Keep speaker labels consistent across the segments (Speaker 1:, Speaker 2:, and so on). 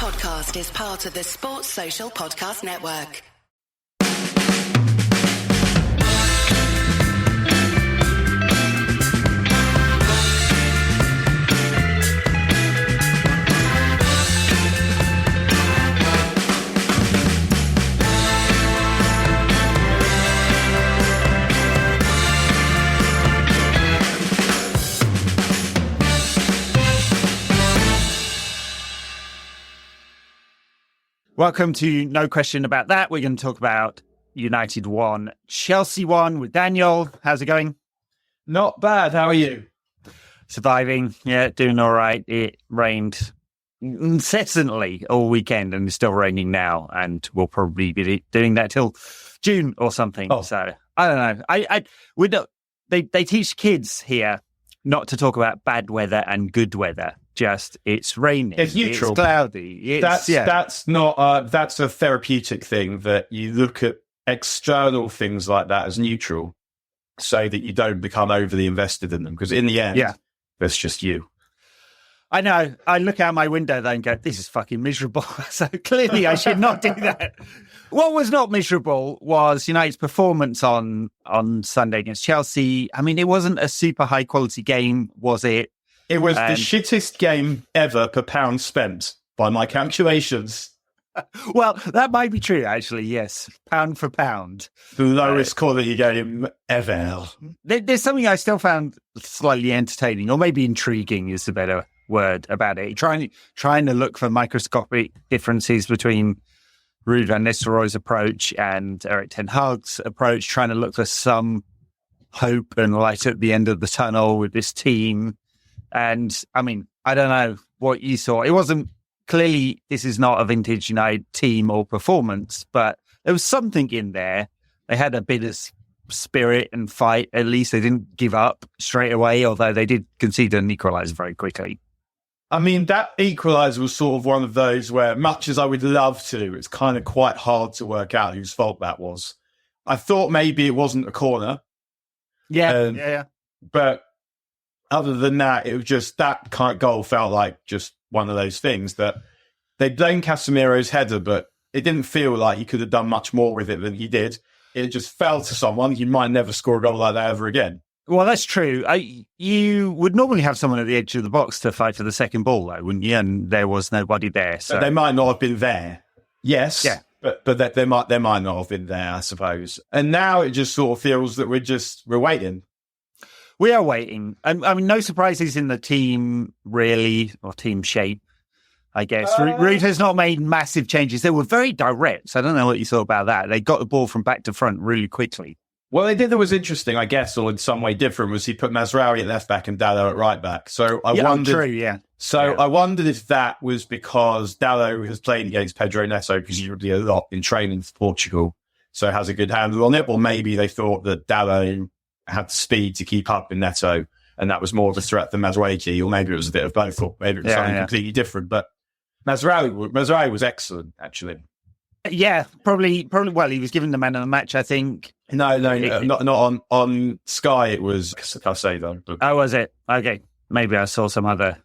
Speaker 1: podcast is part of the Sports Social Podcast Network.
Speaker 2: Welcome to No Question About That. We're going to talk about United 1, Chelsea 1 with Daniel. How's it going?
Speaker 3: Not bad. How are you?
Speaker 2: Surviving. Yeah, doing all right. It rained incessantly all weekend and it's still raining now. And we'll probably be doing that till June or something. Oh. So I don't know. They teach kids here not to talk about bad weather and good weather. Just it's raining.
Speaker 3: It's neutral.
Speaker 2: It's cloudy.
Speaker 3: That's a therapeutic thing that you look at external things like that as neutral, so that you don't become overly invested in them. Because in the end, that's just you.
Speaker 2: I know. I look out my window though and go, "This is fucking miserable." So clearly, I should not do that. What was not miserable was United's performance on Sunday against Chelsea. I mean, it wasn't a super high quality game, was it?
Speaker 3: It was the shittest game ever per pound spent, by my calculations.
Speaker 2: Well, that might be true, actually, yes. Pound for pound.
Speaker 3: The lowest quality game ever.
Speaker 2: There's something I still found slightly entertaining, or maybe intriguing is the better word about it. Trying to look for microscopic differences between Ruud van Nistelrooij's approach and Erik ten Hag's approach, trying to look for some hope and light at the end of the tunnel with this team. And, I mean, I don't know what you saw. It wasn't clearly, this is not a vintage United team or performance, but there was something in there. They had a bit of spirit and fight. At least they didn't give up straight away, although they did concede an equaliser very quickly.
Speaker 3: I mean, that equaliser was sort of one of those where, much as I would love to, it's kind of quite hard to work out whose fault that was. I thought maybe it wasn't a corner.
Speaker 2: Yeah.
Speaker 3: But other than that, it was just that kind of goal felt like just one of those things that they blamed Casemiro's header, but it didn't feel like he could have done much more with it than he did. It just fell to someone. You might never score a goal like that ever again.
Speaker 2: Well, that's true. You would normally have someone at the edge of the box to fight for the second ball, though, wouldn't you? And there was nobody there. So
Speaker 3: they might not have been there. Yes.
Speaker 2: Yeah.
Speaker 3: But they might not have been there, I suppose. And now it just sort of feels that we're waiting.
Speaker 2: We are waiting. And I mean, no surprises in the team, really, or team shape, I guess. Ruud has not made massive changes. They were very direct. So I don't know what you thought about that. They got the ball from back to front really quickly.
Speaker 3: What they did that was interesting, I guess, or in some way different, was he put Mazraoui at left back and Dalot at right back. So I wondered.
Speaker 2: True, yeah.
Speaker 3: I wondered if that was because Dalot has played against Pedro Neto presumably a lot in training for Portugal, so has a good handle on it. Or maybe they thought that Dalot had the speed to keep up in Neto, and that was more of a threat than Mazraoui, or maybe it was a bit of both, or maybe it was something completely different. But Mazraoui was excellent, actually.
Speaker 2: Yeah, probably. Well, he was given the man of the match, I think.
Speaker 3: No, not on Sky. It was Caicedo.
Speaker 2: Oh, was it? Okay, maybe I saw some other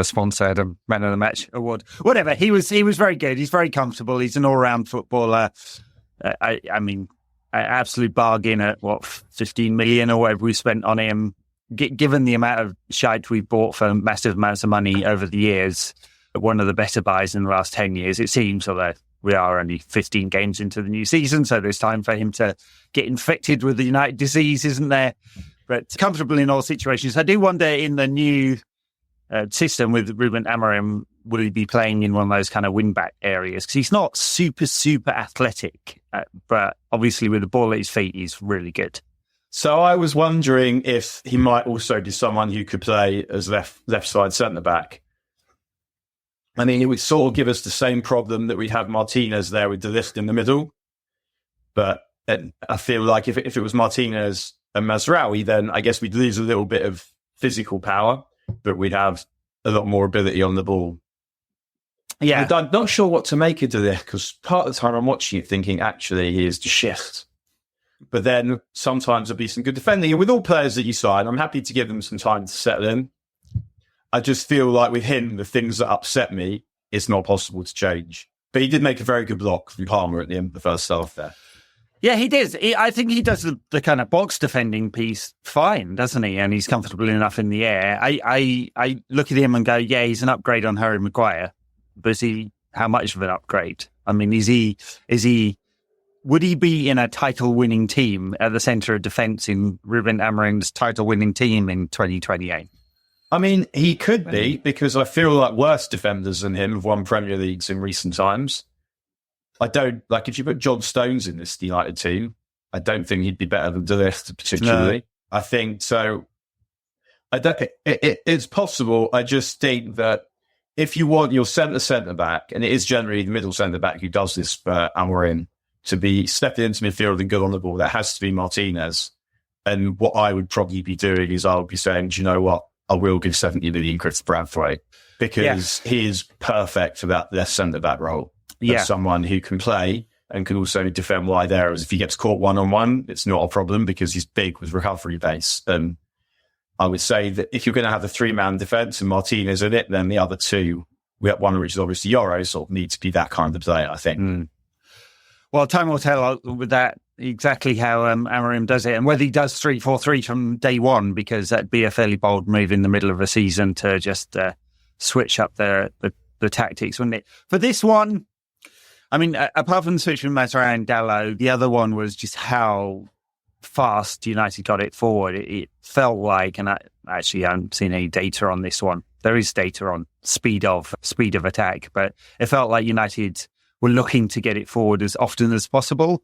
Speaker 2: sponsor had a man of the match award. Whatever. He was very good. He's very comfortable. He's an all-round footballer. I mean, an absolute bargain at 15 million or whatever we spent on him. Given the amount of shite we've bought for massive amounts of money over the years, one of the better buys in the last 10 years, it seems, although we are only 15 games into the new season, so there's time for him to get infected with the United disease, isn't there? But comfortable in all situations. I do wonder, in the new system with Ruben Amorim, will he be playing in one of those kind of wing-back areas? Because he's not super athletic, but obviously with the ball at his feet, he's really good.
Speaker 3: So I was wondering if he might also be someone who could play as left side centre-back. I mean, it would sort of give us the same problem that we'd have Martinez there with De Ligt in the middle. But I feel like if it was Martinez and Mazraoui, then I guess we'd lose a little bit of physical power, but we'd have a lot more ability on the ball. Yeah. And I'm not sure what to make of De Ligt, because part of the time I'm watching it thinking, actually, he is the shift. But then sometimes there'll be some good defending. And with all players that you sign, I'm happy to give them some time to settle in. I just feel like with him, the things that upset me it's not possible to change. But he did make a very good block from Palmer at the end of the first half there.
Speaker 2: Yeah, he does. I think he does the kind of box defending piece fine, doesn't he? And he's comfortable enough in the air. I look at him and go, yeah, he's an upgrade on Harry Maguire. But how much of an upgrade? I mean, would he be in a title-winning team at the centre of defence in Ruben Amorim's title-winning team in 2028?
Speaker 3: I mean, he could be, because I feel like worse defenders than him have won Premier Leagues in recent times. I don't, like, if you put John Stones in this United team, I don't think he'd be better than De Ligt, particularly. No. I think so. It's possible. I just think that if you want your centre-back, and it is generally the middle centre-back who does this for Amorim, to be stepping into midfield and good on the ball, that has to be Martinez. And what I would probably be doing is I would be saying, do you know what? I will give 70 million quid to Bradthwaite, because he is perfect for that left centre-back role. As someone who can play and can also defend wide areas. If he gets caught one-on-one, it's not a problem because he's big with recovery base. And I would say that if you're going to have a 3-man defence and Martinez in it, then the other two, we have one which is obviously Euro, sort of need to be that kind of player, I think.
Speaker 2: Well, time will tell with that exactly how Amorim does it, and whether he does 3-4-3 from day one, because that'd be a fairly bold move in the middle of a season to just switch up the tactics, wouldn't it? For this one, I mean, apart from the switch from Mazraoui and Dalot, the other one was just how fast United got it forward. It felt like, and I haven't seen any data on this one. There is data on speed of attack, but it felt like United were looking to get it forward as often as possible.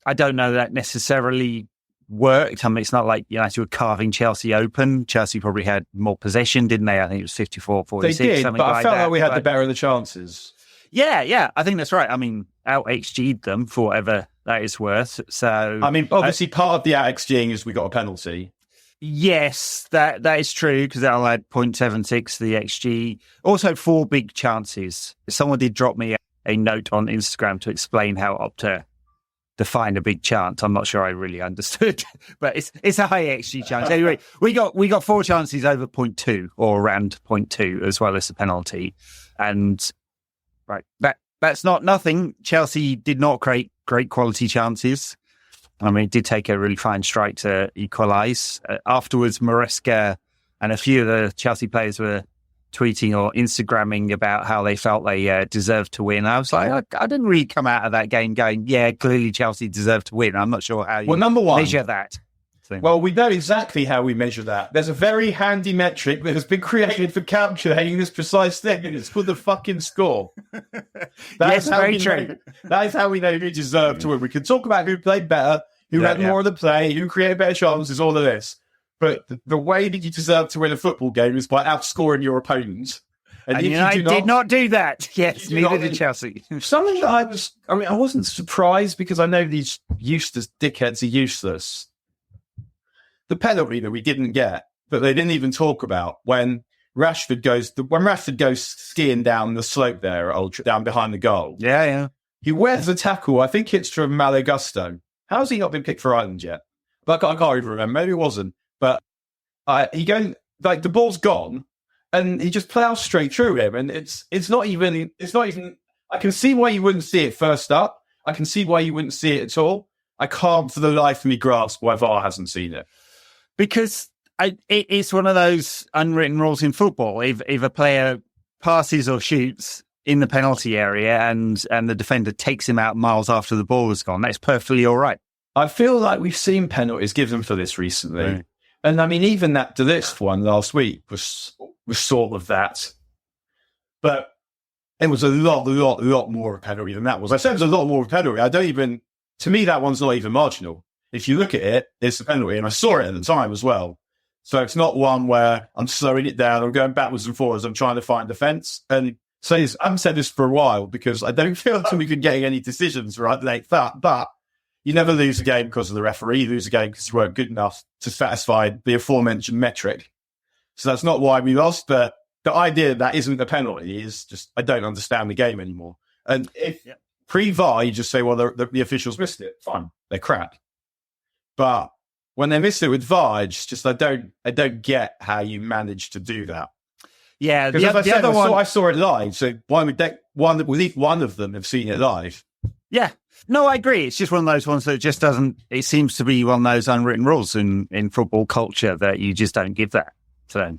Speaker 2: I don't know that necessarily worked. I mean, it's not like United were carving Chelsea open. Chelsea probably had more possession, didn't they? I think it was 54-46.
Speaker 3: They did,
Speaker 2: something
Speaker 3: but
Speaker 2: like
Speaker 3: I felt
Speaker 2: that.
Speaker 3: like we had the better of the chances.
Speaker 2: Yeah, I think that's right. I mean, out-XG'd them for whatever that is worth. So,
Speaker 3: I mean, obviously part of the out-XGing is we got a penalty.
Speaker 2: Yes, that is true, because that'll add 0.76 to the XG. Also, 4 big chances. Someone did drop me a note on Instagram to explain how Opta define a big chance. I'm not sure I really understood, but it's a high XG chance. Anyway, we got 4 chances over 0.2 or around 0.2 as well as the penalty. And right, that's not nothing. Chelsea did not create great quality chances. I mean, it did take a really fine strike to equalise. Afterwards, Maresca and a few of the Chelsea players were tweeting or Instagramming about how they felt they deserved to win. I was like, I didn't really come out of that game going, yeah, clearly Chelsea deserved to win. I'm not sure how you measure that.
Speaker 3: Well, we know exactly how we measure that. There's a very handy metric that has been created for calculating this precise thing, and it's called the fucking score.
Speaker 2: Yes, very true.
Speaker 3: That is how we know who deserved to win. We can talk about who played better, who had more of the play, who created better chances, all of this. But the way that you deserve to win a football game is by outscoring your opponent.
Speaker 2: And United did not do that. Yes, neither did Chelsea.
Speaker 3: Something that I wasn't surprised, because I know these useless dickheads are useless. The penalty that we didn't get, but they didn't even talk about, when Rashford goes skiing down the slope there, down behind the goal.
Speaker 2: Yeah.
Speaker 3: He wears a tackle. I think it's from Malo Gusto. How has he not been picked for Ireland yet? But I can't even remember. Maybe it wasn't. But he goes, like, the ball's gone, and he just plows straight through him. And it's not even. I can see why you wouldn't see it first up. I can see why you wouldn't see it at all. I can't for the life of me grasp why VAR hasn't seen it.
Speaker 2: Because it's one of those unwritten rules in football. If a player passes or shoots in the penalty area and the defender takes him out miles after the ball has gone, that's perfectly all right.
Speaker 3: I feel like we've seen penalties given for this recently. Right. And I mean, even that De Ligt one last week was sort of that. But it was a lot more of a penalty than that was. I said it was a lot more of a penalty. To me, that one's not even marginal. If you look at it, it's a penalty, and I saw it at the time as well. So it's not one where I'm slowing it down, I'm going backwards and forwards, I'm trying to find defence. And so I haven't said this for a while, because I don't feel like we've been getting any decisions right like that. But you never lose a game because of the referee. You lose a game because you weren't good enough to satisfy the aforementioned metric. So that's not why we lost. But the idea that isn't a penalty is just, I don't understand the game anymore. And if pre-VAR, you just say, well, the officials missed it. Fine, they're crap. But when they miss it with VAR, it's just I don't get how you manage to do that.
Speaker 2: Yeah,
Speaker 3: because as I said, I saw it live. So why would at least one of them have seen it live?
Speaker 2: Yeah. No, I agree. It's just one of those ones that just doesn't. It seems to be one of those unwritten rules in football culture that you just don't give that. So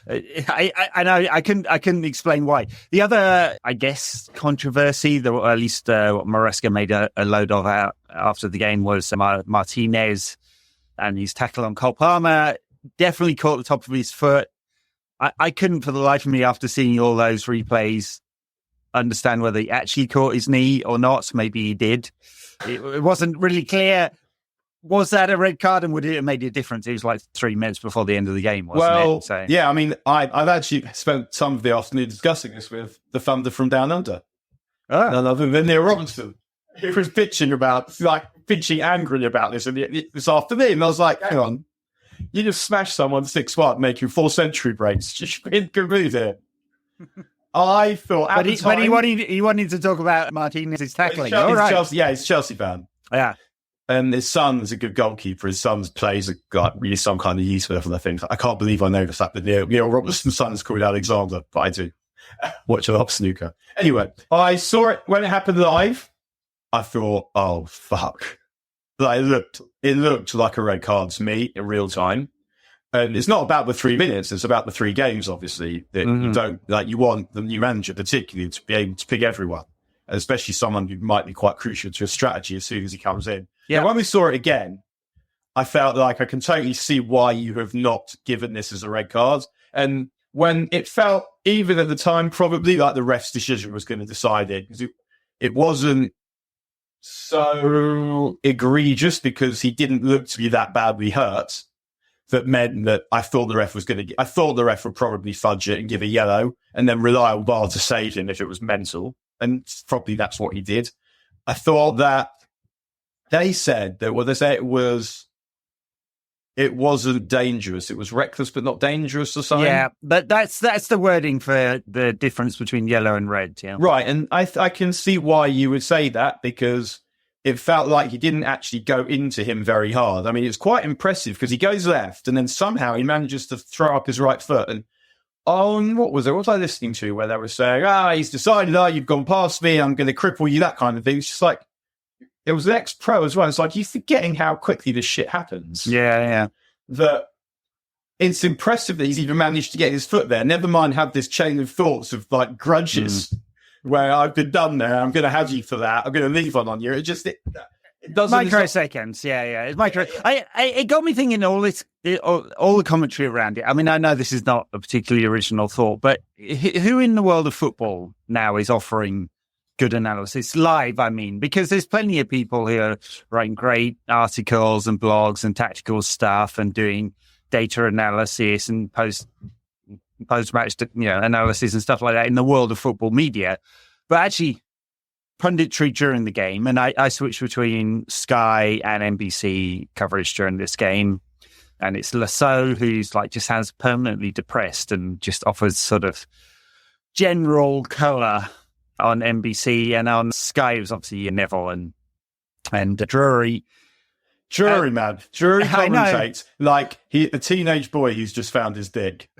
Speaker 2: I know I couldn't explain why. The other, I guess, controversy, or at least what Maresca made a load of out after the game, was Martinez and his tackle on Cole Palmer. Definitely caught the top of his foot. I couldn't for the life of me, after seeing all those replays, understand whether he actually caught his knee or not. Maybe he did. It wasn't really clear. Was that a red card, and would it have made a difference? It was like 3 minutes before the end of the game, wasn't it? So,
Speaker 3: yeah, I mean, I've actually spent some of the afternoon discussing this with the Thunder from Down Under. None other than Neil Robinson. He was pitching angrily about this this afternoon. And I was like, hang on, you just smashed someone 6-1, making 4 century breaks. Just in good mood here. I thought at the time...
Speaker 2: But he wanted to talk about Martinez's tackling.
Speaker 3: He's a Chelsea fan.
Speaker 2: Yeah.
Speaker 3: And his son's a good goalkeeper. His son plays really some kind of youth level, I think. I can't believe I know the fact that Neil Robinson's son is called Alexander, but I do watch a lot of snooker. Anyway, I saw it when it happened live. I thought, oh, fuck. Like, it looked like a red card to me in real time. And it's not about the 3 minutes. It's about the 3 games, obviously, that you don't, like, you want the new manager particularly to be able to pick everyone, especially someone who might be quite crucial to a strategy as soon as he comes in. Yeah. Now, when we saw it again, I felt like I can totally see why you have not given this as a red card. And when it felt, even at the time, probably like the ref's decision was going to decide it, because it wasn't so egregious, because he didn't look to be that badly hurt. That meant that I thought the ref would probably fudge it and give a yellow, and then rely on VAR to save him if it was mental. And probably that's what he did. I thought that they said that, it wasn't dangerous. It was reckless but not dangerous or something.
Speaker 2: Yeah, but that's the wording for the difference between yellow and red. Yeah,
Speaker 3: right. And I can see why you would say that, because it felt like he didn't actually go into him very hard. I mean, it's quite impressive because he goes left and then somehow he manages to throw up his right foot. And what was I listening to where they were saying, he's decided, you've gone past me, I'm going to cripple you, that kind of thing. It's just like, it was an ex-pro as well. It's like, you're forgetting how quickly this shit happens.
Speaker 2: Yeah.
Speaker 3: That it's impressive that he's even managed to get his foot there. Never mind have this chain of thoughts of like grudges where I've been done there. I'm going to have you for that. I'm going to leave one on you. It doesn't...
Speaker 2: Microseconds. Yeah. It's micro. It got me thinking all the commentary around it. I mean, I know this is not a particularly original thought, but who in the world of football now is offering good analysis live? I mean, because there's plenty of people who are writing great articles and blogs and tactical stuff and doing data analysis and post-match, analysis and stuff like that in the world of football media. But actually, punditry during the game, and I switched between Sky and NBC coverage during this game, and it's Lasso who's like just sounds permanently depressed and just offers sort of general colour on NBC, and on Sky it was obviously Neville and Drury.
Speaker 3: Drury commentates like a teenage boy who's just found his dick,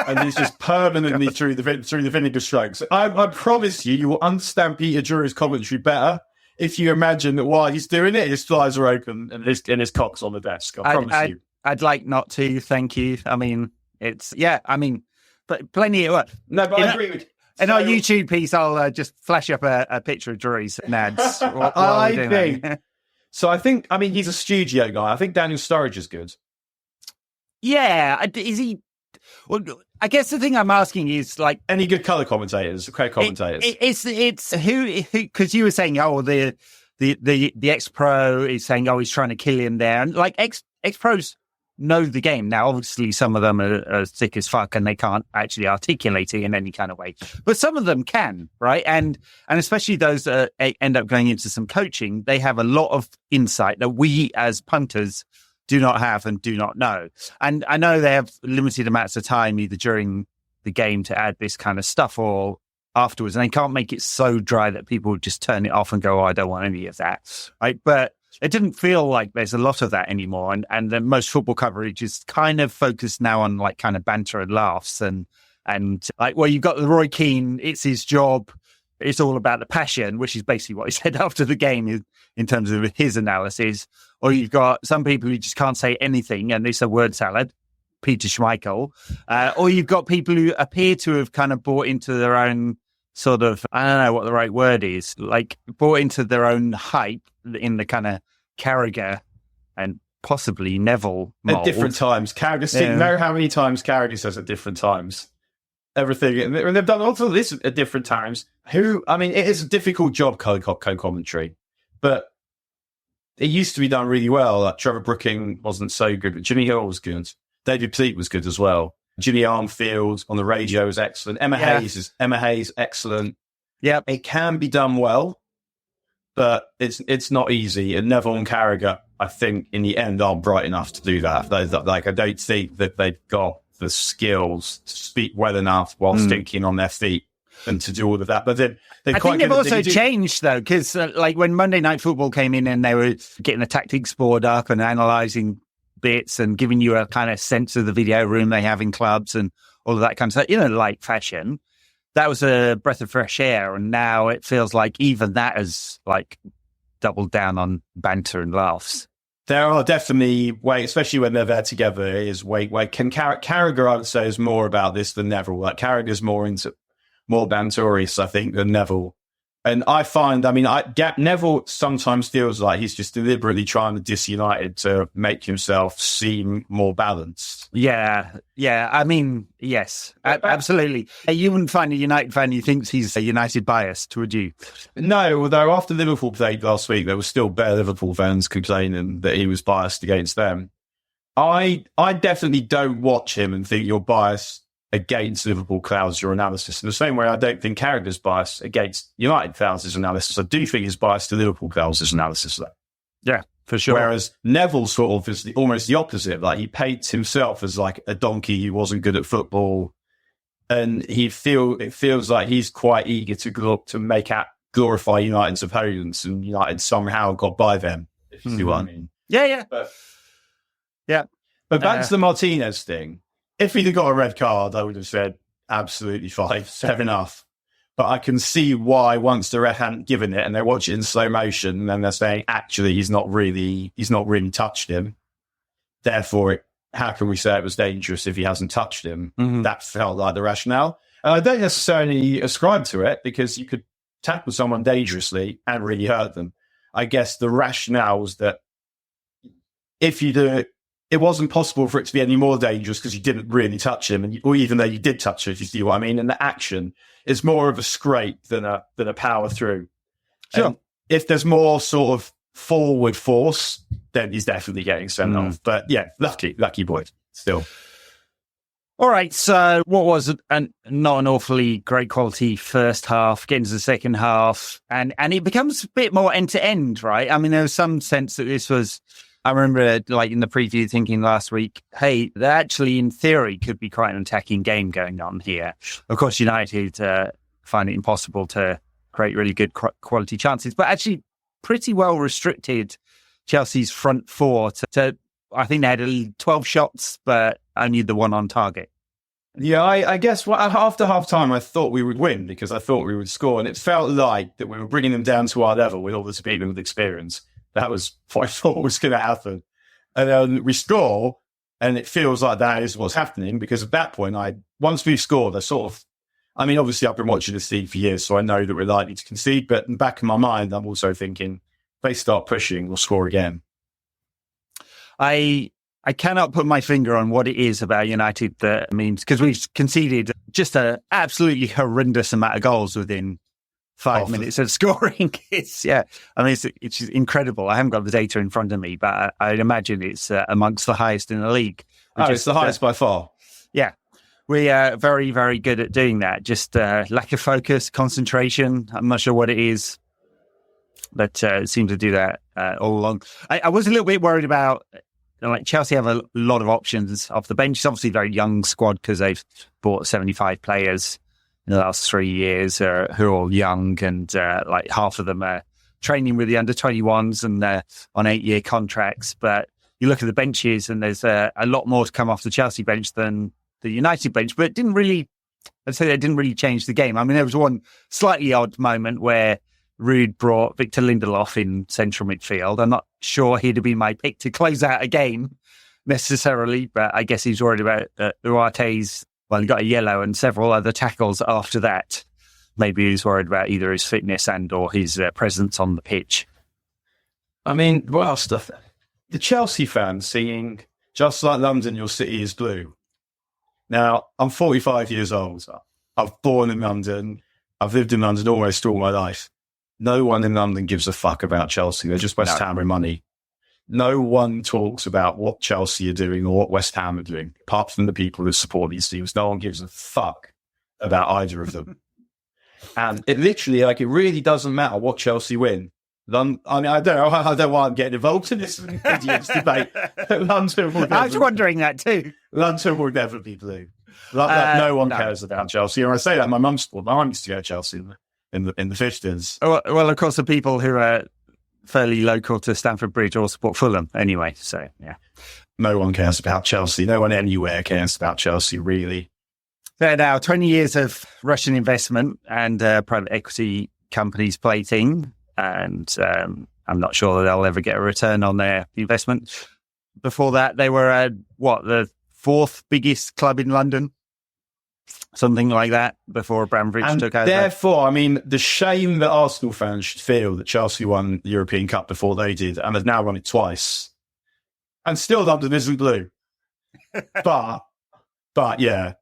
Speaker 3: and he's just permanently through the vinegar strokes. I promise you will understand Peter Drury's commentary better if you imagine that while he's doing it, his flies are open and his cock's on the desk. I promise you.
Speaker 2: I'd like not to. Thank you. I mean, but plenty of work.
Speaker 3: No, but I agree with you.
Speaker 2: In our YouTube piece, I'll just flash up a picture of Drury's nads.
Speaker 3: I think, he's a studio guy. I think Daniel Sturridge is good.
Speaker 2: Yeah. Is he? Well, I guess the thing I'm asking is like...
Speaker 3: Any good colour commentators, co-commentators?
Speaker 2: It's who, because you were saying, the ex-pro is saying, he's trying to kill him there. And like ex-pros know the game. Now, obviously, some of them are thick as fuck and they can't actually articulate it in any kind of way. But some of them can, right? And especially those that end up going into some coaching, they have a lot of insight that we as punters do not have and do not know. And I know they have limited amounts of time either during the game to add this kind of stuff or afterwards. And they can't make it so dry that people just turn it off and go, I don't want any of that. Right? But it didn't feel like there's a lot of that anymore. And then most football coverage is kind of focused now on like kind of banter and laughs and And you've got the Roy Keane, it's his job. It's all about the passion, which is basically what he said after the game in terms of his analysis. Or you've got some people who just can't say anything, and it's a word salad, Peter Schmeichel. Or you've got people who appear to have kind of bought into their own sort of, I don't know what the right word is, like bought into their own hype in the kind of Carragher and possibly Neville mold.
Speaker 3: At different times. Carragher, know how many times Carragher says at different times. Everything. And they've done also this at different times. It is a difficult job, co-commentary, but it used to be done really well. Like Trevor Brooking wasn't so good, but Jimmy Hill was good. David Pleat was good as well. Jimmy Armfield on the radio was excellent. Emma Hayes, excellent.
Speaker 2: Yeah.
Speaker 3: It can be done well, but it's not easy. And Neville and Carragher, I think, in the end, aren't bright enough to do that. I don't think that they've got the skills to speak well enough while thinking on their feet and to do all of that. But then
Speaker 2: I think they've also changed, though, because when Monday Night Football came in and they were getting the tactics board up and analysing bits and giving you a kind of sense of the video room they have in clubs and all of that kind of stuff, like fashion, that was a breath of fresh air. And now it feels like even that has doubled down on banter and laughs.
Speaker 3: There are definitely ways, especially when they're there together, Carragher, I would say, is more about this than Neville. Carragher's more banterious, I think, than Neville. And I find, Neville sometimes feels like he's just deliberately trying to diss United to make himself seem more balanced.
Speaker 2: Yeah. Yes, absolutely. You wouldn't find a United fan who thinks he's a United biased, would you?
Speaker 3: No, although after Liverpool played last week, there were still bare Liverpool fans complaining that he was biased against them. I definitely don't watch him and think you're biased against Liverpool clouds your analysis. In the same way, I don't think Carragher's biased against United clouds his analysis. I do think he's biased to Liverpool clouds his analysis, though.
Speaker 2: Yeah, for sure.
Speaker 3: Whereas Neville sort of is almost the opposite. He paints himself as a donkey who wasn't good at football, and it feels like he's quite eager to glorify United's opponents, and United somehow got by them. If you see what I mean?
Speaker 2: Yeah.
Speaker 3: But back to the Martinez thing. If he'd have got a red card, I would have said absolutely fine, fair enough. But I can see why once the ref hadn't given it and they watch it in slow motion and then they're saying, actually, he's not really touched him. Therefore, how can we say it was dangerous if he hasn't touched him? Mm-hmm. That felt like the rationale. I don't necessarily ascribe to it because you could tackle someone dangerously and really hurt them. I guess the rationale was that if you do it, it wasn't possible for it to be any more dangerous because you didn't really touch him, or even though you did touch it, if you see what I mean. And the action is more of a scrape than a power through.
Speaker 2: Sure.
Speaker 3: And if there's more sort of forward force, then he's definitely getting sent off. But yeah, lucky boy still.
Speaker 2: All right, so what was not an awfully great quality first half, getting to the second half, and it becomes a bit more end-to-end, right? There was some sense that this was... I remember in the preview thinking last week, hey, there actually in theory could be quite an attacking game going on here. Of course, United find it impossible to create really good quality chances, but actually pretty well restricted Chelsea's front four to I think they had 12 shots, but only the one on target.
Speaker 3: Yeah, I guess after half-time, I thought we would win because I thought we would score, and it felt like that we were bringing them down to our level with all the speed and with experience. That was what I thought was going to happen. And then we score, and it feels like that is what's happening because at that point, once we've scored, obviously I've been watching this team for years, so I know that we're likely to concede, but in the back of my mind, I'm also thinking, if they start pushing, we'll score again.
Speaker 2: I cannot put my finger on what it is about United that means, because we've conceded just an absolutely horrendous amount of goals within 5 minutes of scoring. It's incredible. I haven't got the data in front of me, but I'd imagine it's amongst the highest in the league.
Speaker 3: It's the highest by far.
Speaker 2: Yeah. We are very, very good at doing that. Just lack of focus, concentration. I'm not sure what it is, but it seems to do that all along. I was a little bit worried about, Chelsea have a lot of options off the bench. It's obviously a very young squad because they've bought 75 players in the last 3 years who are all young, and half of them are training with the under-21s and they're on 8-year contracts. But you look at the benches and there's a lot more to come off the Chelsea bench than the United bench, but it didn't really I'd say they didn't really change the game. I mean, there was one slightly odd moment where Ruud brought Victor Lindelof in central midfield. I'm not sure he'd have been my pick to close out a game necessarily, but I guess he's worried about Uarte's, well, he got a yellow and several other tackles after that. Maybe he's worried about either his fitness and or his presence on the pitch.
Speaker 3: I mean, what else stuff? The Chelsea fans singing, "Just like London, your city is blue." Now, I'm 45 years old. I was born in London. I've lived in London almost all my life. No one in London gives a fuck about Chelsea. They're just West Ham with money. No one talks about what Chelsea are doing or what West Ham are doing, apart from the people who support these teams. No one gives a fuck about either of them. And it literally, it really doesn't matter what Chelsea win. I mean, I don't know. I don't know why I'm getting involved in this idiot's debate.
Speaker 2: I was wondering that too.
Speaker 3: London will never be blue. No one cares about Chelsea. And I say that my mum used to go to Chelsea in the 50s.
Speaker 2: Well, of course, the people who are fairly local to Stamford Bridge all support Fulham anyway. So yeah,
Speaker 3: no one cares about Chelsea. No one anywhere cares about Chelsea, really.
Speaker 2: There now, 20 years of Russian investment and private equity companies plating. And I'm not sure that they'll ever get a return on their investment. Before that, they were, the fourth biggest club in London? Something like that, before Abramovich took over.
Speaker 3: Therefore, I mean, the shame that Arsenal fans should feel that Chelsea won the European Cup before they did, and have now won it twice. And still London isn't blue. but yeah,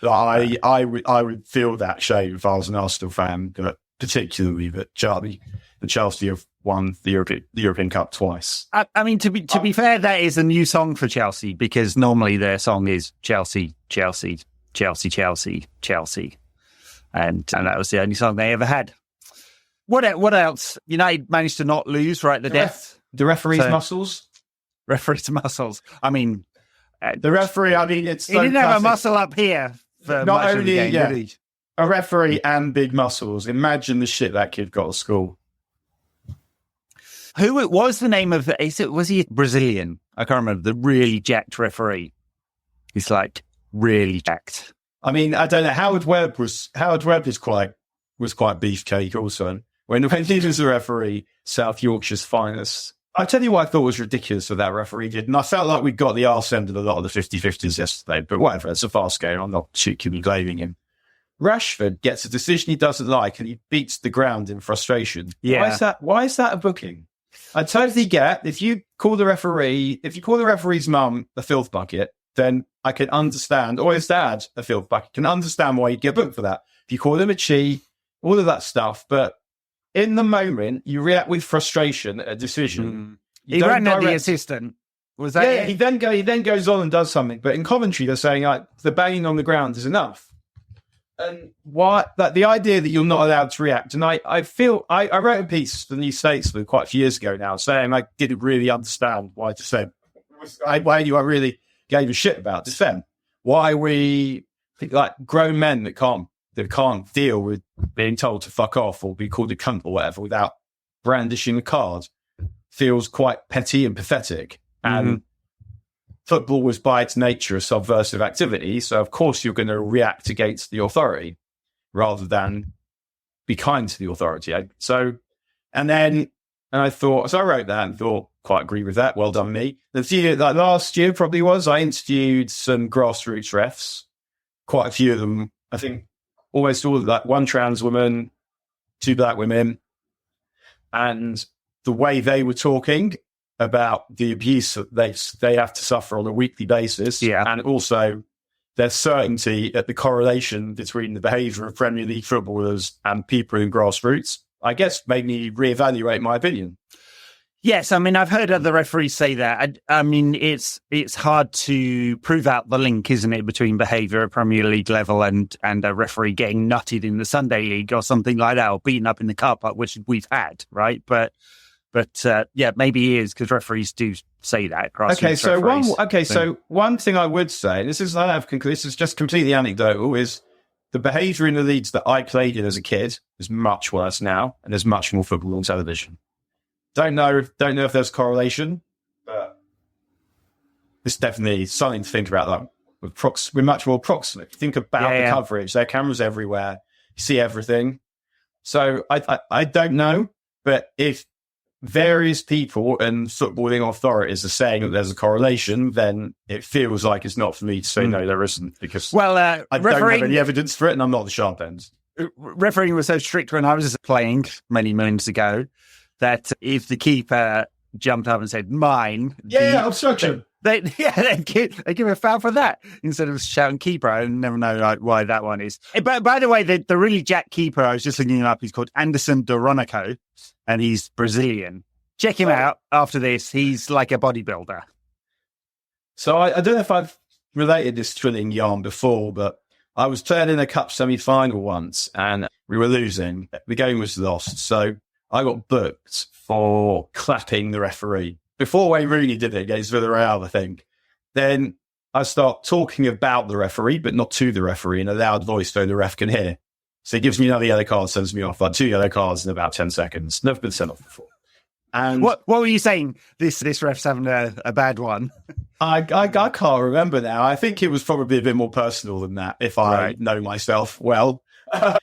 Speaker 3: I would feel that shame if I was an Arsenal fan, but particularly that Chelsea have won the European Cup twice.
Speaker 2: I mean, to be fair, that is a new song for Chelsea, because normally their song is Chelsea, Chelsea, Chelsea, Chelsea, Chelsea, and that was the only song they ever had. What else? United managed to not lose right at the death.
Speaker 3: The referee's muscles.
Speaker 2: Referee's muscles. I mean,
Speaker 3: the referee. I mean, it's
Speaker 2: he didn't have a muscle up here for
Speaker 3: not
Speaker 2: much
Speaker 3: only
Speaker 2: of the game, did he?
Speaker 3: A referee and big muscles. Imagine the shit that kid got at school.
Speaker 2: Who was the name of? Was he Brazilian? I can't remember. The really jacked referee. He's like really jacked.
Speaker 3: I mean, I don't know. Howard Webb was quite beefcake also. When he was the referee, South Yorkshire's finest. I tell you what I thought was ridiculous what that referee did, and I felt like we got the arse end of a lot of the 50-50s yesterday. But whatever, it's a fast game. I'm not particularly blaming him. Rashford gets a decision he doesn't like, and he beats the ground in frustration.
Speaker 2: Yeah.
Speaker 3: Why is that a booking? I totally get if you call the referee's mum a filth bucket, then I can understand, or his dad a filth bucket, can understand why you'd get booked for that. If you call him a chi, all of that stuff, but in the moment you react with frustration at a decision.
Speaker 2: He ran at the assistant. Was that?
Speaker 3: Yeah. He then goes on and does something. But in commentary, they're saying the banging on the ground is enough. And the idea that you're not allowed to react, and I wrote a piece for the New Statesman quite a few years ago now, saying I didn't really understand why dissent. Why do I really gave a shit about dissent? Why we think like grown men that can't deal with being told to fuck off or be called a cunt or whatever without brandishing a card feels quite petty and pathetic. And football was by its nature a subversive activity, so of course you're going to react against the authority rather than be kind to the authority. And I thought, so I wrote that and thought, quite agree with that. Well done, me. Last year probably was, I interviewed some grassroots refs, quite a few of them. I think almost all of that, one trans woman, two black women, and the way they were talking about the abuse that they have to suffer on a weekly basis, and also their certainty at the correlation between the behaviour of Premier League footballers and people in grassroots, I guess made me reevaluate my opinion.
Speaker 2: Yes, I mean, I've heard other referees say that. I mean, it's hard to prove out the link, isn't it, between behaviour at Premier League level and a referee getting nutted in the Sunday League or something like that, or beaten up in the car park, which we've had, right? But maybe he is, because referees do say that.
Speaker 3: So one thing I would say, this is just completely anecdotal, is the behaviour in the leagues that I played in as a kid is much worse now, and there's much more football on television. Don't know if there's correlation, but it's definitely something to think about. That we're much more proximate. Think about the coverage. There are cameras everywhere. You see everything. So I don't know, but if various people and footballing authorities are saying that there's a correlation, then it feels like it's not for me to say no, there isn't, because I don't have any evidence for it, and I'm not the sharp end.
Speaker 2: Refereeing was so strict when I was playing many moons ago that if the keeper jumped up and said mine,
Speaker 3: obstruction.
Speaker 2: They give a foul for that instead of shouting keeper. I never know why that one is. But by the way, the really jack keeper, I was just looking him up. He's called Anderson Doronico, and he's Brazilian. Check him out after this. He's like a bodybuilder.
Speaker 3: So I don't know if I've related this thrilling yarn before, but I was playing in a cup semi-final once, and we were losing. The game was lost, so I got booked for clapping the referee. Before Wayne Rooney did it against Villarreal, I think. Then I start talking about the referee, but not to the referee, in a loud voice so the ref can hear. So he gives me another yellow card, sends me off. Like 2 yellow cards in about 10 seconds. Never been sent off before. And
Speaker 2: what were you saying? This ref's having a bad one.
Speaker 3: I can't remember now. I think it was probably a bit more personal than that, if I know myself well.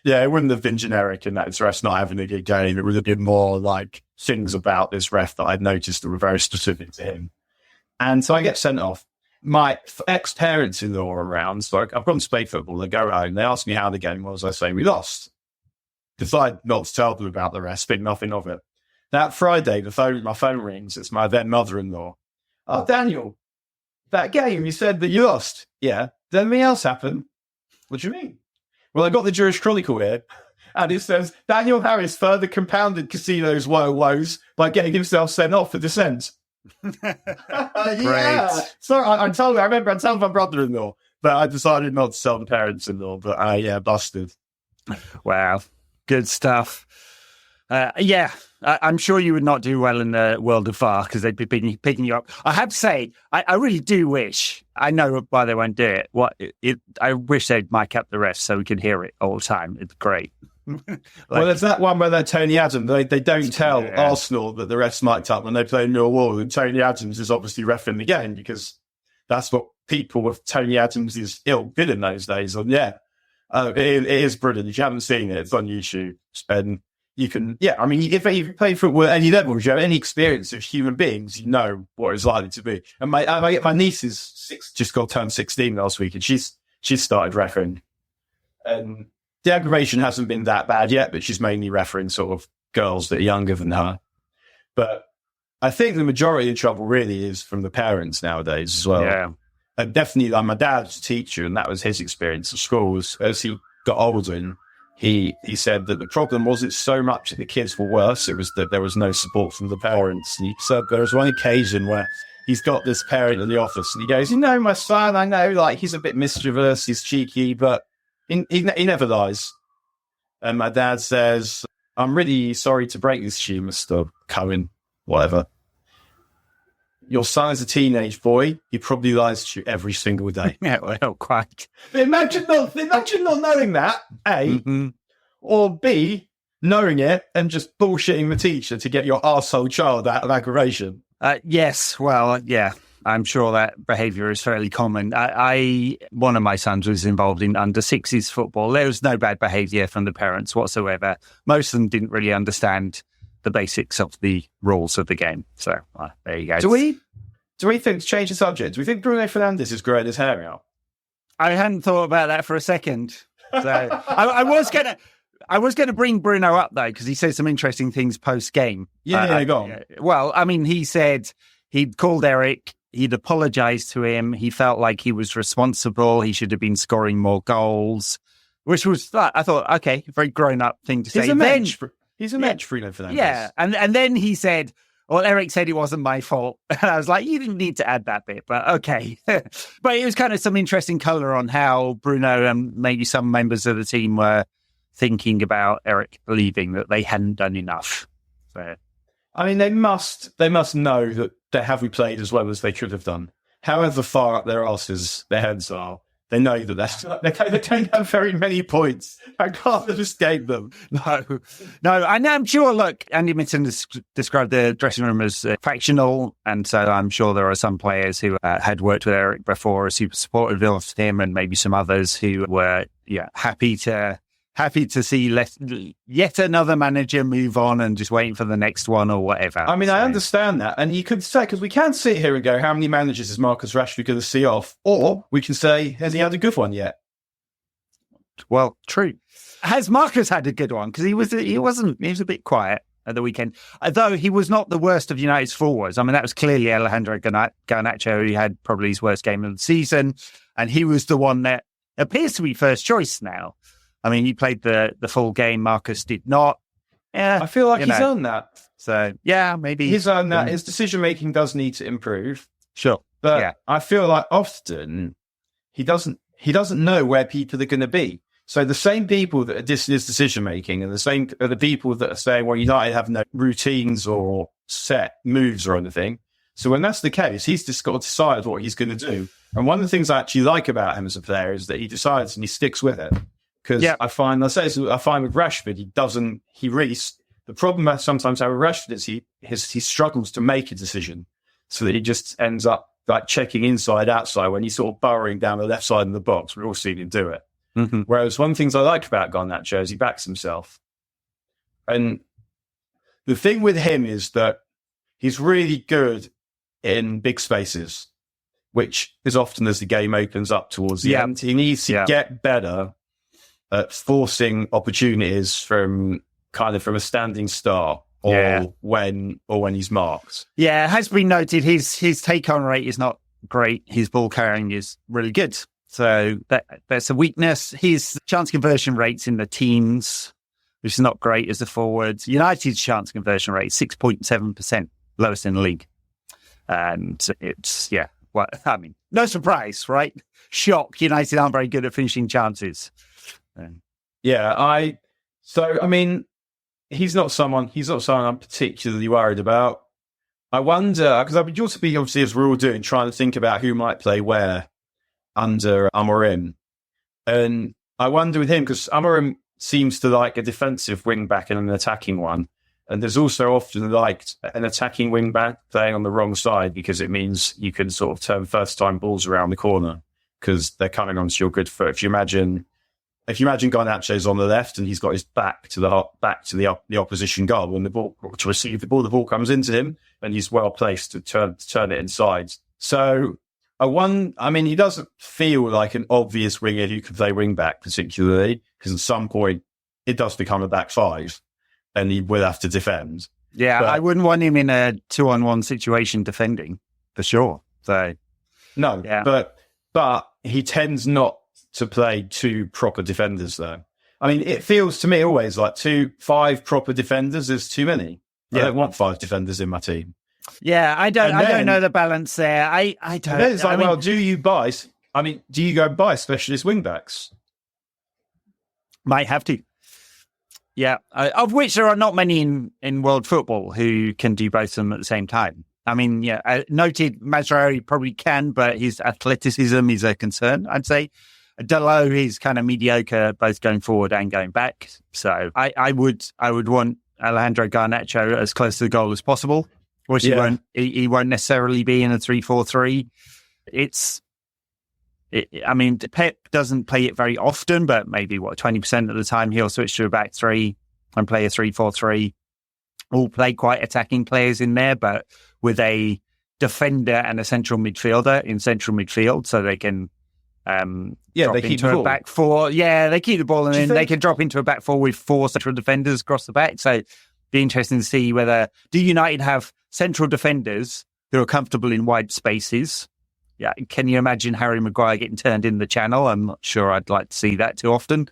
Speaker 3: It wouldn't have been generic in that it's ref's not having a good game. It would have been more like things about this ref that I'd noticed that were very specific to him. And so I get sent off. My ex-parents-in-law are around, so I've gone to play football. They go home. They ask me how the game was. I say, we lost. Decide not to tell them about the rest, think nothing of it. That Friday, my phone rings. It's my then mother-in-law. Oh, Daniel, that game, you said that you lost. Yeah. Did anything else happen? What do you mean? Well, I got the Jewish Chronicle here, and it says, Daniel Harris further compounded Casino's woes by getting himself sent off for dissent.
Speaker 2: Great.
Speaker 3: So I remember I told my brother-in-law, but I decided not to tell the parents-in-law, but I busted.
Speaker 2: Wow. Good stuff. I'm sure you would not do well in the world of VAR because they'd be picking you up. I have to say, I really do wish, I know why they won't do it. I wish they'd mic up the refs so we could hear it all the time. It's great.
Speaker 3: Well, there's that one where they're Tony Adams. They don't tell Arsenal that the refs mic'd up when they play Millwall, and Tony Adams is obviously reffing the game because that's what people with Tony Adams' ilk did in those days. And it is brilliant. If you haven't seen it, it's on YouTube. And you can, if you play football at any level, if you have any experience of human beings, you know what it's likely to be. And my niece is just got turned 16 last week, and she's started refereeing. And the aggravation hasn't been that bad yet, but she's mainly refereeing sort of girls that are younger than her. But I think the majority of the trouble really is from the parents nowadays as well.
Speaker 2: Yeah.
Speaker 3: And definitely, like my dad's a teacher, and that was his experience at schools. As he got older, and he said that the problem wasn't so much that the kids were worse, it was that there was no support from the parents. And he said there was one occasion where he's got this parent in the office, and he goes, my son, I know, like, he's a bit mischievous, he's cheeky, but he never lies. And my dad says, I'm really sorry to break this to you, Mr. Cohen, whatever. Your son is a teenage boy. He probably lies to you every single day.
Speaker 2: Yeah, well, quite.
Speaker 3: Imagine not knowing that, A, or B, knowing it and just bullshitting the teacher to get your arsehole child out of aggravation.
Speaker 2: Yes, well, yeah. I'm sure that behaviour is fairly common. One of my sons was involved in under-6s football. There was no bad behaviour from the parents whatsoever. Most of them didn't really understand the basics of the rules of the game. So there you go.
Speaker 3: Do we think, to change the subject, do we think Bruno Fernandes is growing his hair out?
Speaker 2: I hadn't thought about that for a second. So I was gonna bring Bruno up though, because he said some interesting things post game.
Speaker 3: Yeah, go on.
Speaker 2: Well, I mean, he said he'd called Eric. He'd apologised to him. He felt like he was responsible. He should have been scoring more goals, which was, I thought, okay, very grown-up thing to say.
Speaker 3: He's a match, Bruno Fernandes.
Speaker 2: Yeah, and then he said, well, Eric said it wasn't my fault. And I was like, you didn't need to add that bit, but okay. But it was kind of some interesting colour on how Bruno and maybe some members of the team were thinking about Eric believing that they hadn't done enough. So,
Speaker 3: I mean, they must know that they haven't played as well as they could have done. However far up their asses their heads are, they know that they don't have very many points. I can't escape them.
Speaker 2: No. And I'm sure, look, Andy Mitton has described the dressing room as factional, and so I'm sure there are some players who had worked with Eric before, are super supportive of him, and maybe some others who were happy to see yet another manager move on and just waiting for the next one or whatever.
Speaker 3: I mean, I understand that. And you could say, because we can sit here and go, how many managers is Marcus Rashford going to see off? Or we can say, has he had a good one yet?
Speaker 2: Well, true. Has Marcus had a good one? Because he was a bit quiet at the weekend. Though he was not the worst of United's forwards. I mean, that was clearly Alejandro Garnacho, who had probably his worst game of the season. And he was the one that appears to be first choice now. I mean, he played the full game. Marcus did not. Yeah,
Speaker 3: I feel like he's earned that.
Speaker 2: So, yeah, maybe.
Speaker 3: He's earned that. His decision-making does need to improve.
Speaker 2: Sure.
Speaker 3: But I feel like often he doesn't know where people are going to be. So the same people that are his decision-making and the same are the people that are saying, well, United have no routines or set moves or anything. So when that's the case, he's just got to decide what he's going to do. And one of the things I actually like about him as a player is that he decides and he sticks with it. Because I find with Rashford, the problem I sometimes have with Rashford is he struggles to make a decision, so that he just ends up like checking inside, outside when he's sort of burrowing down the left side of the box. We've all seen him do it. Mm-hmm. Whereas one of the things I like about Garnacho is he backs himself. And the thing with him is that he's really good in big spaces, which is often as the game opens up towards the end. He needs to get better at forcing opportunities from a standing start or when he's marked. Yeah,
Speaker 2: it has been noted his take-on rate is not great. His ball carrying is really good. So that's a weakness. His chance conversion rate's in the teens, which is not great as a forward. United's chance conversion rate, 6.7%, lowest in the league. And it's, no surprise, right? Shock. United aren't very good at finishing chances.
Speaker 3: He's not someone I'm particularly worried about. I wonder, because I would also be, obviously, as we're all doing, trying to think about who might play where under Amorim. And I wonder with him, because Amorim seems to like a defensive wing back and an attacking one. And there's also often liked an attacking wing back playing on the wrong side, because it means you can sort of turn first-time balls around the corner because they're coming onto your good foot. If you imagine Garnacho's on the left and he's got his back to the opposition goal and the ball to receive the ball comes into him and he's well placed to turn it inside. So he doesn't feel like an obvious winger who could play wing back particularly, because at some point it does become a back five and he will have to defend.
Speaker 2: Yeah, but I wouldn't want him in a 2-on-1 situation defending for sure. So
Speaker 3: no, but he tends not to play two proper defenders, though. I mean, it feels to me always like 5 proper defenders is too many. I don't want 5 defenders in my team.
Speaker 2: Yeah, I don't know the balance there. I don't.
Speaker 3: It's like, do you go buy specialist wing backs?
Speaker 2: Might have to. Yeah, of which there are not many in world football who can do both of them at the same time. I mean, noted Mazraoui probably can, but his athleticism is a concern, I'd say. Dalot is kind of mediocre, both going forward and going back. So I would want Alejandro Garnacho as close to the goal as possible, which he won't necessarily be in a 3-4-3. Pep doesn't play it very often, but maybe 20% of the time he'll switch to a back three and play a 3-4-3. All play quite attacking players in there, but with a defender and a central midfielder in central midfield, so they can drop into a back four. Yeah, they keep the ball, and then they can drop into a back four with 4 central defenders across the back. So be interesting to see do United have central defenders who are comfortable in wide spaces. Yeah, can you imagine Harry Maguire getting turned in the channel? I'm not sure I'd like to see that too often.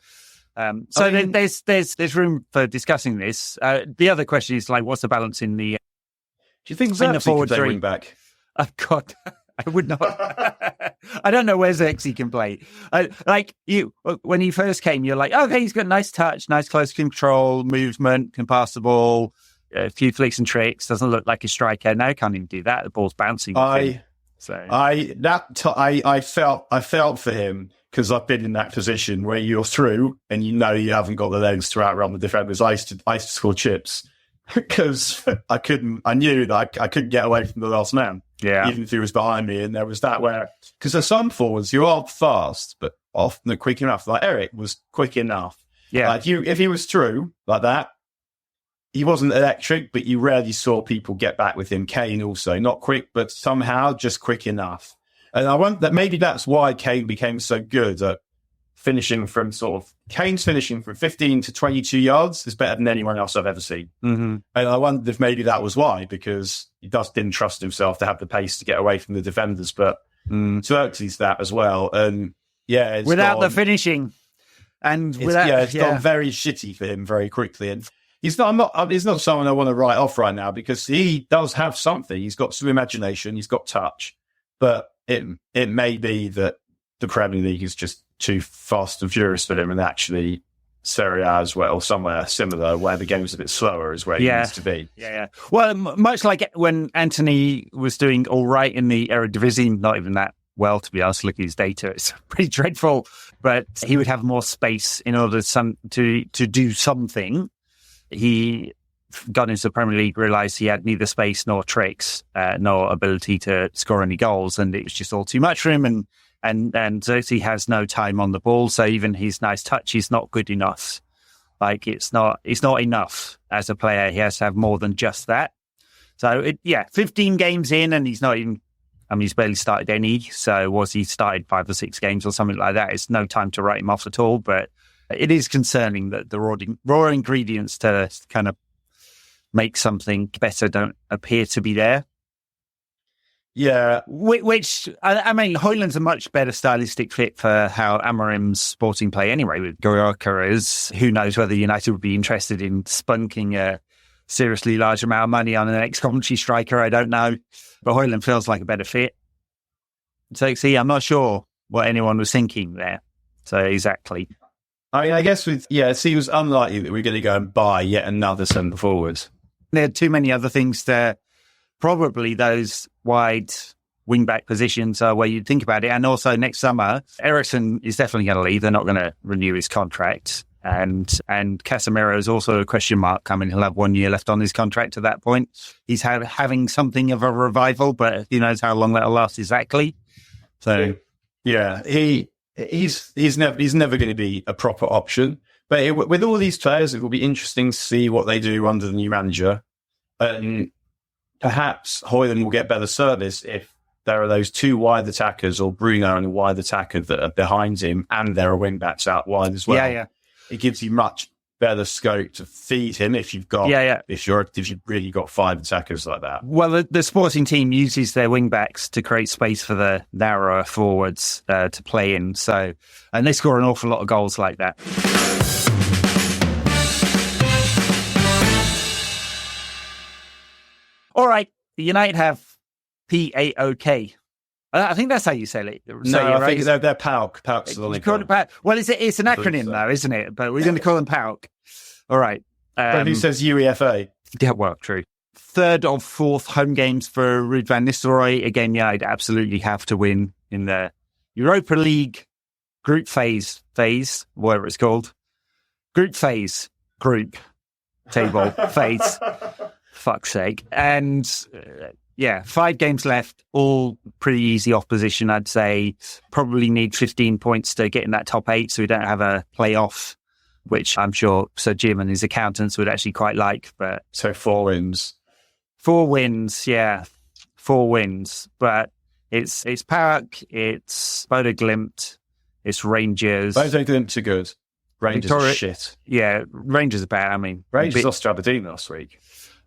Speaker 2: There's room for discussing this. The other question is what's the balance in the?
Speaker 3: Do you think Xerxes could play wing back?
Speaker 2: Oh God, I would not. I don't know where Xerxes can play. When he first came, you're like, okay, he's got nice touch, nice close control, movement, can pass the ball, a few flicks and tricks. Doesn't look like a striker. Now can't even do that. The ball's bouncing.
Speaker 3: I
Speaker 2: So
Speaker 3: I felt for him because I've been in that position where you're through and you know you haven't got the legs to outrun the defenders. I used to score chips because I knew that I couldn't get away from the last man.
Speaker 2: Yeah.
Speaker 3: Even if he was behind me. And there was that where, because there's some forwards, you are fast, but often not quick enough. Like Eric was quick enough.
Speaker 2: Yeah.
Speaker 3: Like if he was through like that, he wasn't electric, but you rarely saw people get back with him. Kane also, not quick, but somehow just quick enough. And I wonder that maybe that's why Kane became so good at finishing from Kane's finishing from 15 to 22 yards is better than anyone else I've ever seen.
Speaker 2: Mm-hmm.
Speaker 3: And I wondered if maybe that was why, because he just didn't trust himself to have the pace to get away from the defenders. But Xerxes that as well. And yeah,
Speaker 2: without the finishing. And
Speaker 3: it's gone very shitty for him very quickly. And he's not someone I want to write off right now because he does have something. He's got some imagination. He's got touch. But it may be that the Premier League is just too fast and furious for him, and actually Serie A as well, somewhere similar where the game's a bit slower is where he needs to be.
Speaker 2: Yeah. Well, much like when Anthony was doing all right in the Eredivisie, not even that well, to be honest. Look at his data; it's pretty dreadful. But he would have more space in order to do something. He got into the Premier League, realised he had neither space nor tricks, nor ability to score any goals, and it was just all too much for him. And Xerxes has no time on the ball, so even his nice touch is not good enough. Like it's not enough as a player. He has to have more than just that. So 15 games in, and he's not even. I mean, he's barely started any. So was he started 5 or 6 games or something like that? It's no time to write him off at all. But it is concerning that the raw ingredients to kind of make something better don't appear to be there.
Speaker 3: Yeah.
Speaker 2: Which, I mean, Højlund's a much better stylistic fit for how Amorim's sporting play anyway with Goretzka is. Who knows whether United would be interested in spunking a seriously large amount of money on an ex-Coventry striker, I don't know. But Højlund feels like a better fit. So, see, I'm not sure what anyone was thinking there. So, exactly.
Speaker 3: I mean, I guess it seems unlikely that we're going to go and buy yet another centre forward.
Speaker 2: There are too many other things there. Probably those wide wing-back positions are where you'd think about it. And also next summer, Eriksen is definitely going to leave. They're not going to renew his contract. And Casemiro is also a question mark. I mean, he'll have 1 year left on his contract at that point. He's having something of a revival, but who knows how long that'll last exactly. So,
Speaker 3: yeah, he's never going to be a proper option. But with all these players, it will be interesting to see what they do under the new manager. Perhaps Højlund will get better service if there are those 2 wide attackers or Bruno and a wide attacker that are behind him and there are wing backs out wide as well.
Speaker 2: Yeah.
Speaker 3: It gives you much better scope to feed him if you've got if you've really got 5 attackers like that.
Speaker 2: Well, the sporting team uses their wing backs to create space for the narrower forwards to play in. So, and they score an awful lot of goals like that. All right, United have PAOK. I think that's how you say it.
Speaker 3: No, I think they're PAOK. PAOK's the
Speaker 2: PAOK. Well, it's an acronym though, isn't it? But we're going to call them PAOK. All right.
Speaker 3: But who says UEFA?
Speaker 2: Yeah, well, true. 3rd or 4th home games for Ruud van Nistelrooij. Again, I'd absolutely have to win in the Europa League group phase, whatever it's called. Group table phase. Fuck's sake. And 5 games left, all pretty easy opposition, I'd say. Probably need 15 points to get in that top 8 so we don't have a playoff, which I'm sure Sir Jim and his accountants would actually quite like. But
Speaker 3: so 4 wins.
Speaker 2: 4 wins, yeah. 4 wins. But it's PAOK, it's Bodo Glimt, it's Rangers.
Speaker 3: Bodo Glimt are good. Rangers are shit.
Speaker 2: Yeah, Rangers are bad. I mean,
Speaker 3: Rangers lost to Aberdeen last week.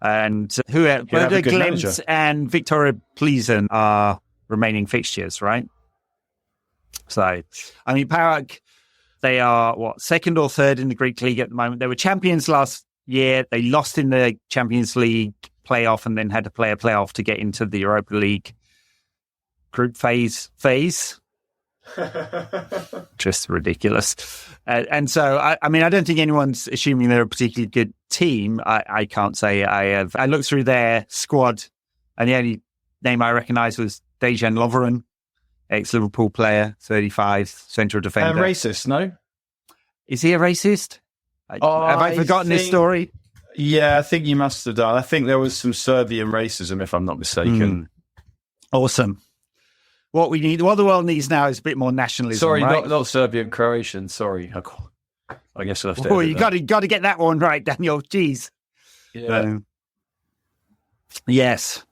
Speaker 2: And Bodo Glimt and Victoria Pleasant are remaining fixtures, right? So, I mean, PAOK, they are, 2nd or 3rd in the Greek League at the moment. They were champions last year. They lost in the Champions League playoff and then had to play a playoff to get into the Europa League group phase. Just ridiculous. And so, I mean, I don't think anyone's assuming they're a particularly good team. I can't say I have. I looked through their squad and the only name I recognised was Dejan Lovren, ex-Liverpool player, 35, central defender.
Speaker 3: Racist, no?
Speaker 2: Is he a racist? Have I forgotten his story?
Speaker 3: Yeah, I think you must have done. I think there was some Serbian racism, if I'm not mistaken.
Speaker 2: Awesome. What the world needs now is a bit more nationalism.
Speaker 3: Sorry,
Speaker 2: right?
Speaker 3: not Serbian, Croatian. Sorry, I guess I'll have to.
Speaker 2: Oh, you got to get that one right, Daniel. Jeez.
Speaker 3: Yeah.
Speaker 2: Yes.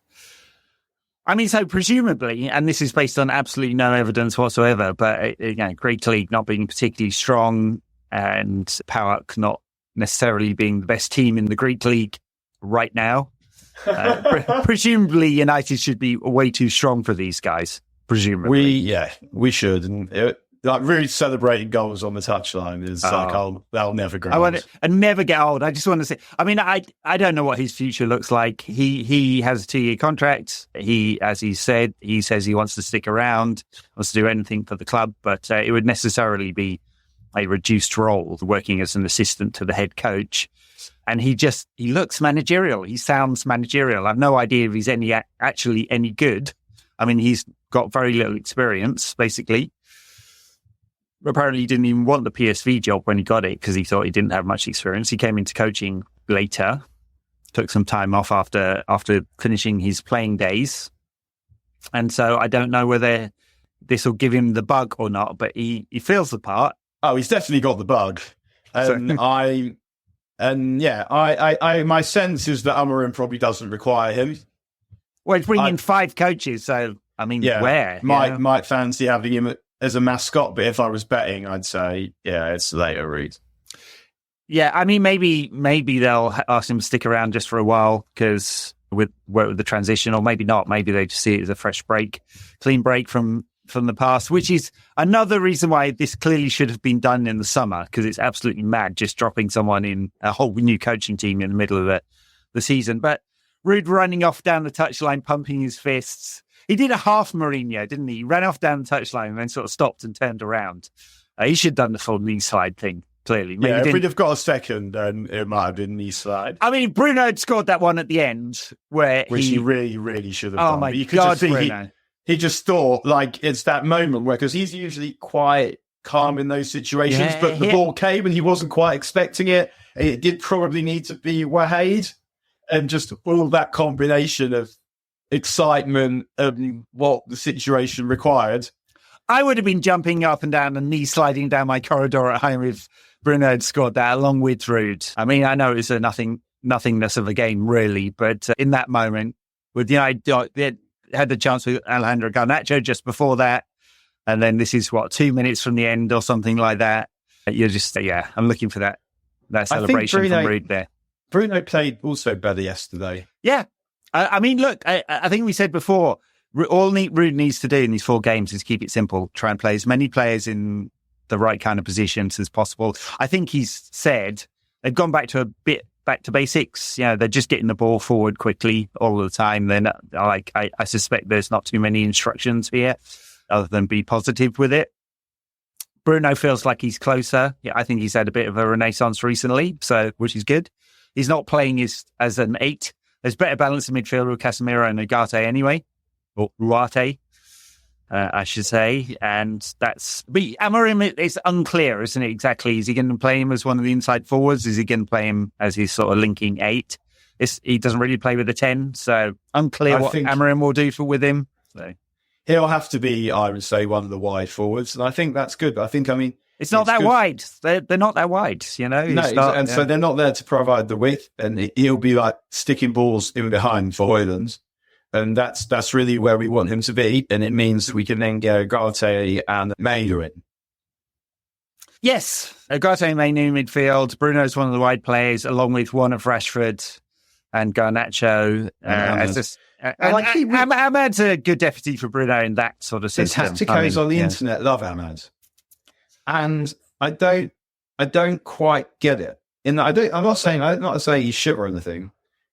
Speaker 2: I mean, so presumably, and this is based on absolutely no evidence whatsoever, but Greek league not being particularly strong and PAOK not necessarily being the best team in the Greek league right now. Presumably, United should be way too strong for these guys. Presumably,
Speaker 3: we should. And really celebrating goals on the touchline is they'll never grow old.
Speaker 2: And never get old. I just want to say, I mean, I don't know what his future looks like. He has a 2-year contract. As he says he wants to stick around, wants to do anything for the club, but it would necessarily be a reduced role, working as an assistant to the head coach. And he looks managerial. He sounds managerial. I've no idea if he's actually any good. I mean, he's got very little experience, basically. Apparently, he didn't even want the PSV job when he got it because he thought he didn't have much experience. He came into coaching later, took some time off after finishing his playing days. And so I don't know whether this will give him the bug or not, but he feels the part.
Speaker 3: Oh, he's definitely got the bug. My sense is that Amorim probably doesn't require him.
Speaker 2: Well, he's bringing in 5 coaches, so, I mean, where?
Speaker 3: Might fancy having him as a mascot, but if I was betting, I'd say, it's later, Ruud.
Speaker 2: Yeah, I mean, maybe they'll ask him to stick around just for a while because work with the transition, or maybe not. Maybe they just see it as a fresh break, clean break from the past, which is another reason why this clearly should have been done in the summer, because it's absolutely mad just dropping someone in a whole new coaching team in the middle of the season. But Ruud running off down the touchline, pumping his fists. He did a half Mourinho, didn't he? He ran off down the touchline and then sort of stopped and turned around. He should have done the full knee slide thing, clearly. Maybe
Speaker 3: if we'd have got a second, then it might have been knee slide.
Speaker 2: I mean, Bruno had scored that one at the end which he really, really should have done.
Speaker 3: Oh, my God, Bruno. He just thought, it's that moment where, because he's usually quite calm in those situations, but the ball came and he wasn't quite expecting it. It did probably need to be Wahed, and just all that combination of excitement and what the situation required.
Speaker 2: I would have been jumping up and down and knee sliding down my corridor at home if Bruno had scored that, along with Ruud. I mean, I know it's a nothingness of a game, really, but in that moment, with they had the chance with Alejandro Garnacho just before that, and then this is 2 minutes from the end or something like that. You're just I'm looking for that celebration from Ruud there.
Speaker 3: Bruno played also better yesterday.
Speaker 2: Yeah. I mean, look, I think we said before, all Ruud needs to do in these 4 games is keep it simple, try and play as many players in the right kind of positions as possible. I think he's said they've gone back to basics. They're just getting the ball forward quickly all the time. They're not, I suspect there's not too many instructions here other than be positive with it. Bruno feels like he's closer. Yeah, I think he's had a bit of a renaissance recently, which is good. He's not playing as an 8. There's better balance in midfield with Casemiro and Ugarte anyway, or Ruate, I should say. And but Amorim, it's unclear, isn't it, exactly? Is he going to play him as one of the inside forwards? Is he going to play him as his sort of linking 8? He doesn't really play with a 10, so unclear what Amorim will do with him. So
Speaker 3: he'll have to be, I would say, one of the wide forwards, and I think that's good.
Speaker 2: It's not that wide. They're not that wide, No,
Speaker 3: so they're not there to provide the width, and he'll be sticking balls in behind for Højlund, and that's really where we want him to be, and it means we can then get Ugarte and Maida in.
Speaker 2: Yes, Ugarte and Maida in midfield. Bruno's one of the wide players, along with one of Rashford and Garnacho. Ahmad's a good deputy for Bruno in that sort of system.
Speaker 3: The tacticos on the internet love Ahmad. And I don't quite get it. I'm not saying he's shit or anything,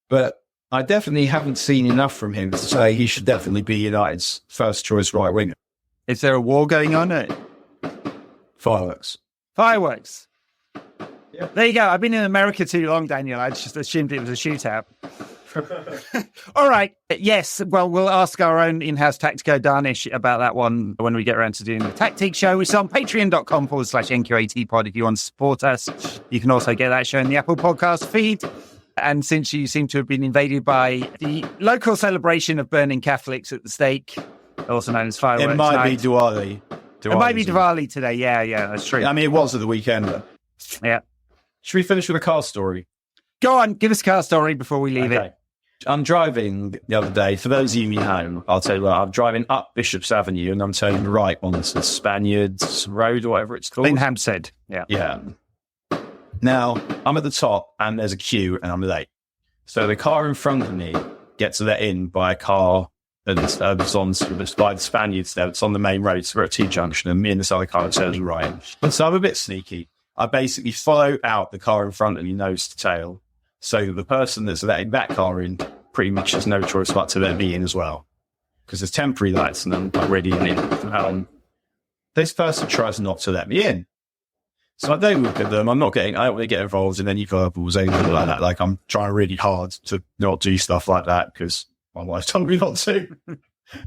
Speaker 3: but I definitely haven't seen enough from him to say he should definitely be United's first choice right winger.
Speaker 2: Is there a war going on?
Speaker 3: Fireworks.
Speaker 2: Yeah. There you go. I've been in America too long, Daniel. I just assumed it was a shootout. All right. Yes. Well, we'll ask our own in-house Tactico Darnish about that one when we get around to doing the Tactic Show. It's on patreon.com/NQAT pod if you want to support us. You can also get that show in the Apple Podcast feed. And since you seem to have been invaded by the local celebration of burning Catholics at the stake, also known as fireworks
Speaker 3: It might
Speaker 2: night.
Speaker 3: be Diwali.
Speaker 2: It might be Diwali today. Yeah, that's true.
Speaker 3: I mean, it was at the weekend.
Speaker 2: Yeah.
Speaker 3: Should we finish with a car story?
Speaker 2: Go on, give us a car story before we leave it.
Speaker 3: I'm driving the other day. For those of you home, I'll tell you what, I'm driving up Bishop's Avenue and I'm turning right on the Spaniards Road or whatever it's called.
Speaker 2: In Hampstead. Yeah.
Speaker 3: Now, I'm at the top and there's a queue and I'm late. So the car in front of me gets let in by a car that's on by the Spaniards there. It's on the main road. So we're at T-junction and me and this other car turns right. And so I'm a bit sneaky. I basically follow out the car in front of me nose to tail. So the person that's letting that car in pretty much has no choice but to let me in as well. Because there's temporary lights and I'm already in. This person tries not to let me in. So I don't look at them. I don't want to get involved in any verbals, anything like that. Like I'm trying really hard to not do stuff like that because my wife told me not to.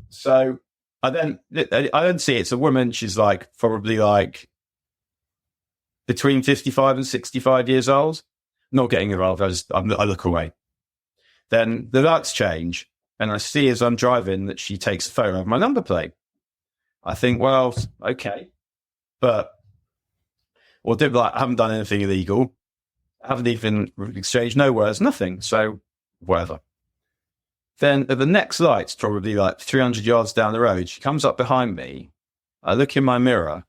Speaker 3: So I then see it's a woman. She's like probably like between 55 and 65 years old. Not getting involved. I look away. Then the lights change and I see as I'm driving that she takes a photo of my number plate. I think, well, okay. I haven't done anything illegal. I haven't even exchanged no words, nothing. So whatever. Then at the next lights, probably like 300 yards down the road, she comes up behind me. I look in my mirror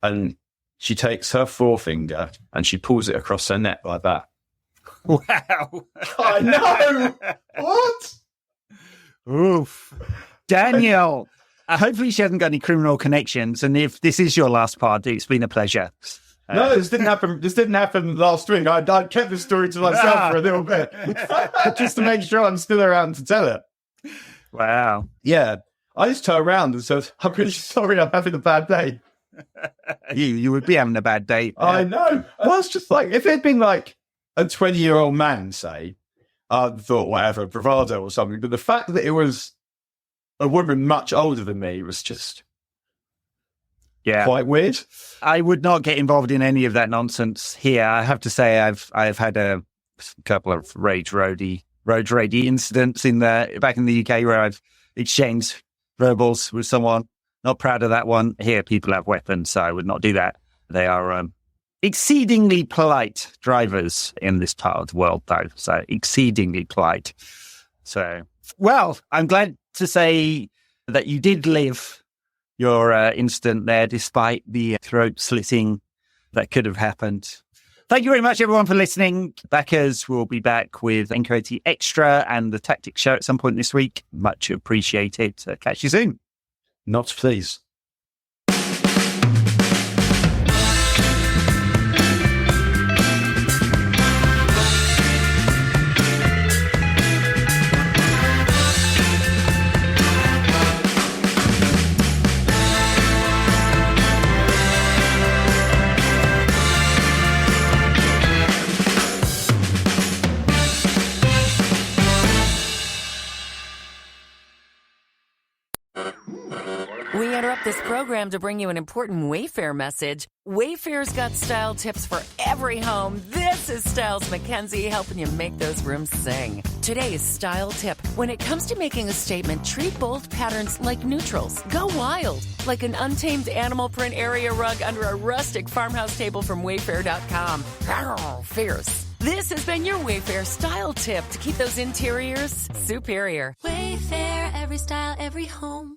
Speaker 3: and she takes her forefinger and she pulls it across her neck like that.
Speaker 2: Wow.
Speaker 3: I know. What?
Speaker 2: Oof. Daniel, hopefully she hasn't got any criminal connections. And if this is your last party, it's been a pleasure.
Speaker 3: No, this didn't happen. This didn't happen last week. I kept the story to myself for a little bit, just to make sure I'm still around to tell it.
Speaker 2: Wow.
Speaker 3: Yeah, I just turned around and said, "I'm really sorry. I'm having a bad day."
Speaker 2: You would be having a bad day.
Speaker 3: I know. Well, it's just like if it'd been like a 20-year-old man, say, I'd thought whatever, bravado or something. But the fact that it was a woman much older than me was just quite weird.
Speaker 2: I would not get involved in any of that nonsense here. I have to say I've had a couple of road roadie incidents back in the UK where I've exchanged verbals with someone. Not proud of that one. Here, people have weapons, so I would not do that. They are exceedingly polite drivers in this part of the world, though. So exceedingly polite. So, well, I'm glad to say that you did live your incident there, despite the throat slitting that could have happened. Thank you very much, everyone, for listening. Backers will be back with NQAT Extra and the Tactics Show at some point this week. Much appreciated. Catch you soon.
Speaker 3: Not please.
Speaker 4: We interrupt this program to bring you an important Wayfair message. Wayfair's got style tips for every home. This is Styles McKenzie helping you make those rooms sing. Today's style tip. When it comes to making a statement, treat bold patterns like neutrals. Go wild, like an untamed animal print area rug under a rustic farmhouse table from Wayfair.com. Arr, fierce. This has been your Wayfair style tip to keep those interiors superior.
Speaker 5: Wayfair, every style, every home.